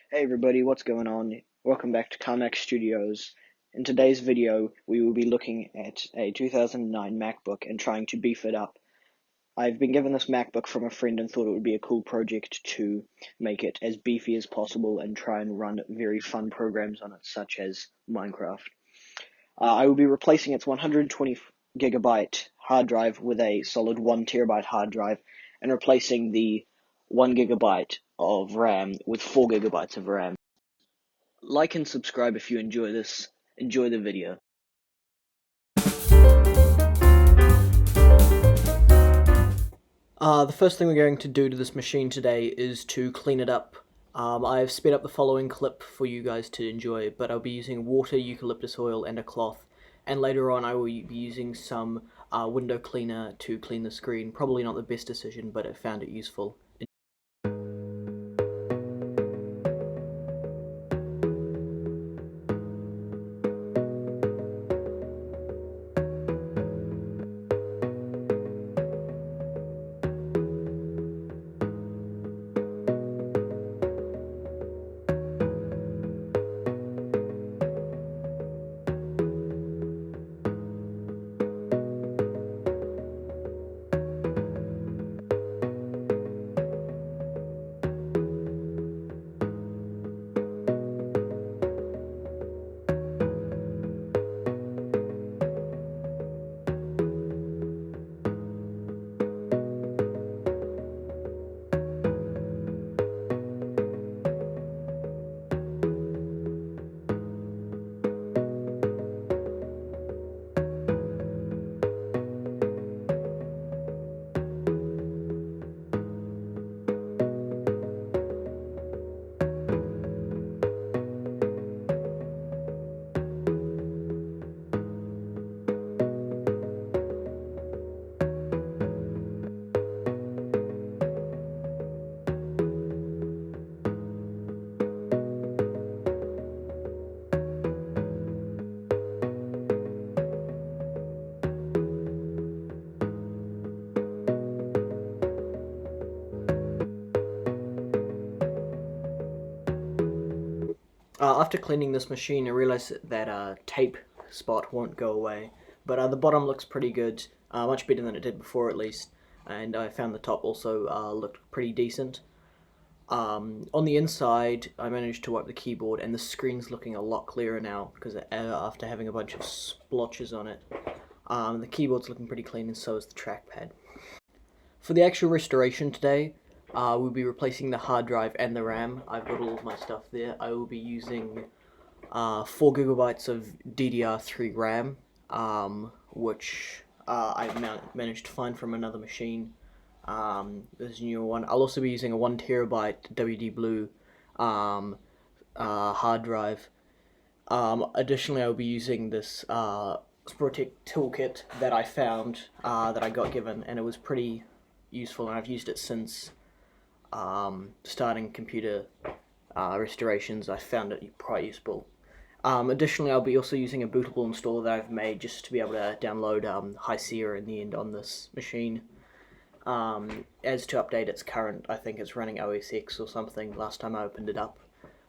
Hey everybody, what's going on? Welcome back to Carmack Studios. In today's video, we will be looking at a 2009 MacBook and trying to beef it up. I've been given this MacBook from a friend and thought it would be a cool project to make it as beefy as possible and try and run very fun programs on it, such as Minecraft. I will be replacing its 120 gigabyte hard drive with a solid 1 terabyte hard drive and replacing the 1 gigabyte of RAM with 4 gigabytes of RAM. Like and subscribe if you enjoy this. Enjoy the video. The first thing we're going to do to this machine today is to clean it up. I've sped up the following clip for you guys to enjoy, but I'll be using water, eucalyptus oil, and a cloth. And later on I will be using some window cleaner to clean the screen. Probably not the best decision, but I found it useful. After cleaning this machine, I realized that tape spot won't go away, but the bottom looks pretty good, much better than it did before at least, and I found the top also looked pretty decent. On the inside, I managed to wipe the keyboard, and the screen's looking a lot clearer now because after having a bunch of splotches on it. The keyboard's looking pretty clean, and so is the trackpad. For the actual restoration today, we'll be replacing the hard drive and the RAM. I've got all of my stuff there. I will be using 4 gigabytes of DDR3 RAM, which I managed to find from another machine. There's a newer one. I'll also be using a 1 terabyte WD Blue hard drive. Additionally, I'll be using this Sportec toolkit that I found, that I got given, and it was pretty useful, and I've used it since starting computer restorations. I found it quite useful. Additionally, I'll be also using a bootable installer that I've made just to be able to download High Sierra in the end on this machine. As to update its current, I think it's running OS X or something last time I opened it up.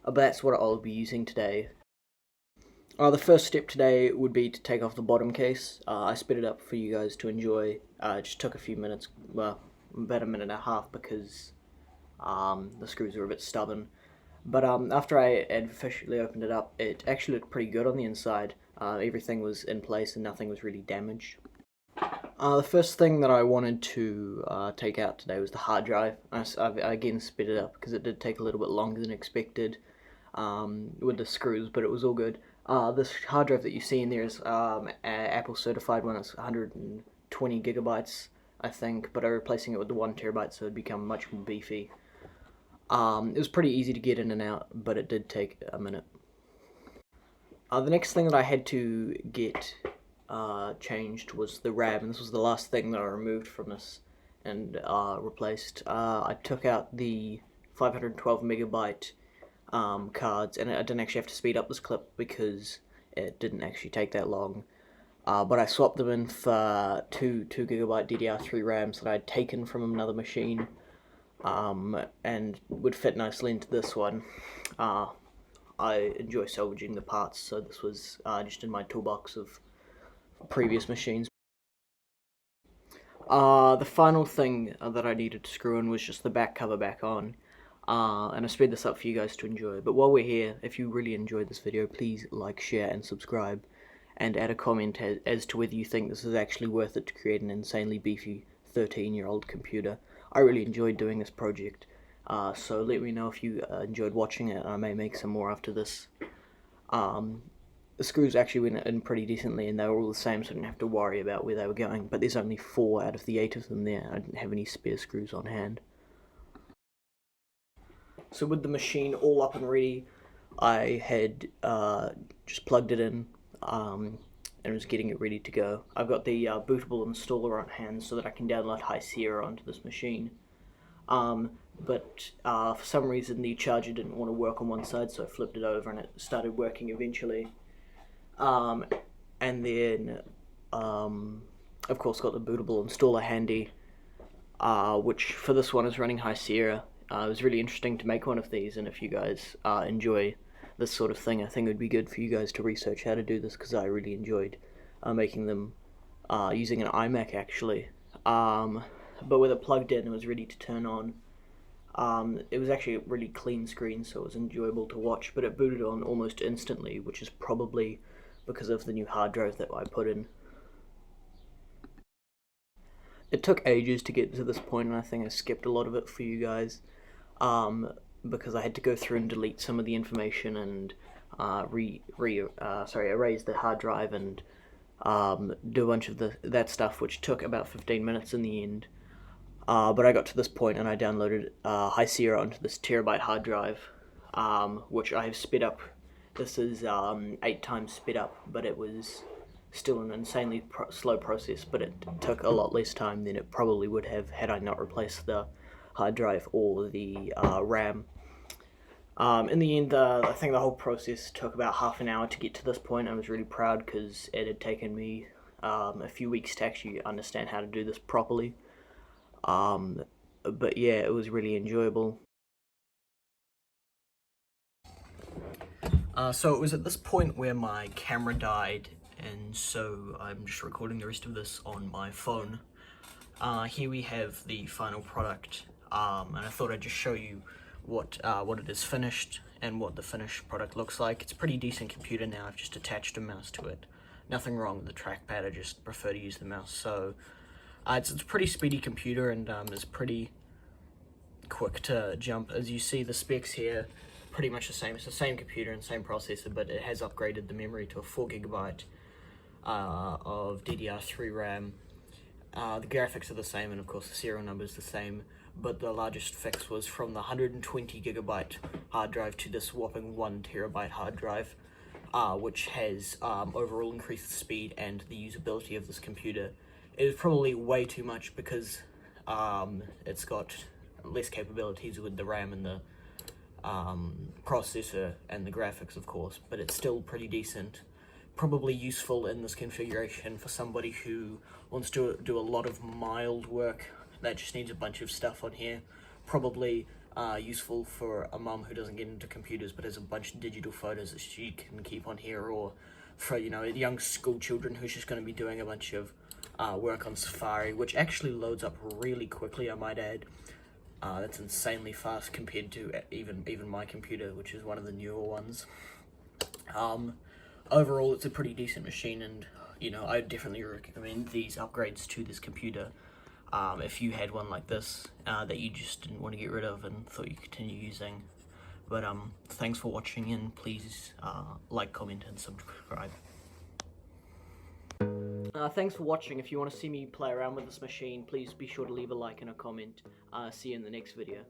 But that's what I'll be using today. The first step today would be to take off the bottom case. I sped it up for you guys to enjoy. It just took a few minutes, well, about a minute and a half because the screws are a bit stubborn. But after I had officially opened it up, it actually looked pretty good on the inside. Everything was in place and nothing was really damaged. The first thing that I wanted to take out today was the hard drive. I again sped it up because it did take a little bit longer than expected with the screws, but it was all good. This hard drive that you see in there is Apple certified one. It's 120 gigabytes, I think, but I'm replacing it with the 1 terabyte, so it'd become much more beefy. It was pretty easy to get in and out, but it did take a minute. The next thing that I had to get changed was the RAM, and this was the last thing that I removed from this and replaced. I took out the 512 megabyte cards, and I didn't actually have to speed up this clip because it didn't actually take that long. But I swapped them in for 2 gigabyte DDR3 RAMs that I'd taken from another machine. and would fit nicely into this one. I enjoy salvaging the parts, so this was just in my toolbox of previous machines. The final thing that I needed to screw in was just the back cover back on. And I sped this up for you guys to enjoy. But while we're here, if you really enjoyed this video, please like, share, and subscribe. And add a comment as to whether you think this is actually worth it to create an insanely beefy 13-year-old computer. I really enjoyed doing this project. So let me know if you enjoyed watching it. I may make some more after this. The screws actually went in pretty decently, and they were all the same, so I didn't have to worry about where they were going. But there's only 4 out of the 8 of them there. I didn't have any spare screws on hand. So with the machine all up and ready, I had just plugged it in and was getting it ready to go. I've got the bootable installer on hand so that I can download High Sierra onto this machine. But for some reason the charger didn't want to work on one side, so I flipped it over and it started working eventually. And then, of course, got the bootable installer handy, which for this one is running High Sierra. It was really interesting to make one of these, and if you guys enjoy this sort of thing, I think it would be good for you guys to research how to do this, because I really enjoyed making them using an iMac actually. But with it plugged in, it was ready to turn on. It was actually a really clean screen, so it was enjoyable to watch, but it booted on almost instantly, which is probably because of the new hard drive that I put in. It took ages to get to this point, and I think I skipped a lot of it for you guys, because I had to go through and delete some of the information and erase the hard drive and do a bunch of that stuff, which took about 15 minutes in the end. But I got to this point and I downloaded High Sierra onto this terabyte hard drive, which I have sped up. This is 8 times sped up, but it was still an insanely slow process, but it took a lot less time than it probably would have had I not replaced the hard drive or the RAM. In the end, I think the whole process took about half an hour to get to this point. I was really proud because it had taken me a few weeks to actually understand how to do this properly. But yeah, it was really enjoyable. So it was at this point where my camera died, and so I'm just recording the rest of this on my phone. Here we have the final product, and I thought I'd just show you what it is finished and what the finished product looks like. It's a pretty decent computer now. I've just attached a mouse to it. Nothing wrong with the trackpad, I just prefer to use the mouse. So it's a pretty speedy computer, and it's pretty quick to jump. As you see, the specs here pretty much the same. It's the same computer and same processor, but it has upgraded the memory to a 4GB of DDR3 RAM. The graphics are the same, and of course the serial number is the same, but the largest fix was from the 120GB hard drive to this whopping 1TB hard drive, which has overall increased the speed and the usability of this computer. It is probably way too much because it's got less capabilities with the RAM and the processor and the graphics, of course, but it's still pretty decent. Probably useful in this configuration for somebody who wants to do a lot of mild work that just needs a bunch of stuff on here. Probably useful for a mum who doesn't get into computers but has a bunch of digital photos that she can keep on here, or for, you know, young school children who's just going to be doing a bunch of work on Safari, which actually loads up really quickly, I might add. That's insanely fast compared to even my computer, which is one of the newer ones. Overall, it's a pretty decent machine, and you know, I definitely recommend these upgrades to this computer if you had one like this that you just didn't want to get rid of and thought you could continue using. But thanks for watching, and please like, comment, and subscribe. Thanks for watching. If you want to see me play around with this machine, please be sure to leave a like and a comment. See you in the next video.